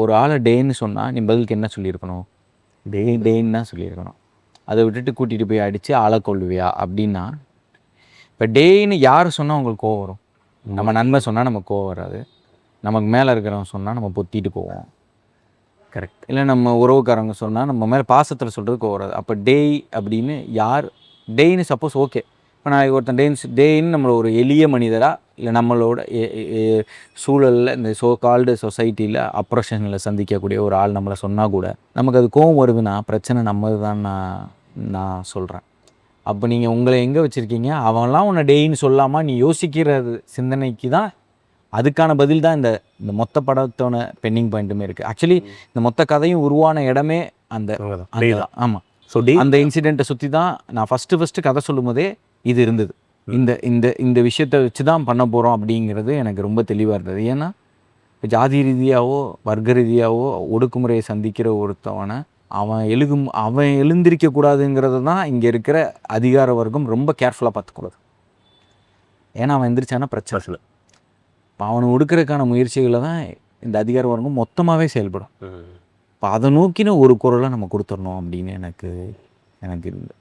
ஒரு ஆளை டேன்னு சொன்னால் நீ பதிலுக்கு என்ன சொல்லியிருக்கணும்? டேன்னு தான் சொல்லியிருக்கணும். அதை விட்டுட்டு கூட்டிகிட்டு போய் அடித்து ஆளை கொள்ளுவியா அப்படின்னா, இப்போ டேன்னு யார் சொன்னால் உங்களுக்கு கோவம் வரும்? நம்ம நண்பன் சொன்னால் நமக்கு கோவம் வராது. நமக்கு மேலே இருக்கிறவங்க சொன்னால் நம்ம பொத்திட்டு போவோம். கரெக்ட். இல்லை நம்ம உறவுக்காரங்க சொன்னால் நம்ம மேலே பாசத்தில் சொல்கிறது கோவம் வராது. அப்போ டேய் அப்படின்னு யார் டேன்னு சப்போஸ் ஓகே. இப்போ நான் ஒருத்தன் டேன்னு நம்மளை ஒரு எளிய மனிதராக இல்லை நம்மளோட சூழலில் இந்த கால்டு சொசைட்டியில் அப்ரஷனில் சந்திக்கக்கூடிய ஒரு ஆள் நம்மளை சொன்னால் கூட நமக்கு அது கோவம் வருதுன்னா பிரச்சனை நம்மது தான் நான் சொல்கிறேன். அப்போ நீங்கள் உங்களை எங்கே வச்சுருக்கீங்க? அவன்லாம் உன்னை டேன்னு சொல்லாமல் நீ யோசிக்கிற சிந்தனைக்கு தான் அதுக்கான பதில் தான் இந்த மொத்த படத்தோட பெண்டிங் பாயிண்ட்டுமே இருக்குது. ஆக்சுவலி இந்த மொத்த கதையும் உருவான இடமே அந்த ஆமாம். ஸோ அந்த இன்சிடெண்ட்டை சுற்றி தான் நான் ஃபஸ்ட்டு கதை சொல்லும் போதே இது இருந்தது. இந்த இந்த இந்த விஷயத்தை வச்சு தான் பண்ண போகிறோம் அப்படிங்கிறது எனக்கு ரொம்ப தெளிவாக இருந்தது. ஏன்னா இப்போ ஜாதி ரீதியாகவோ வர்க்க ரீதியாகவோ ஒடுக்குமுறையை சந்திக்கிற ஒருத்தவனை அவன் எழுந்திருக்கக்கூடாதுங்கிறது தான் இங்கே இருக்கிற அதிகார வர்க்கம் ரொம்ப கேர்ஃபுல்லாக பார்த்துக்கூடாது. ஏன்னா அவன் எந்திரிச்சானா பிரச்சனை. இப்போ அவனை ஒடுக்கிறதுக்கான முயற்சிகளை தான் இந்த அதிகார வர்க்கம் மொத்தமாகவே செயல்படும். இப்போ அதை நோக்கின ஒரு குரலை நம்ம கொடுத்துடணும் அப்படின்னு எனக்கு இருந்தது.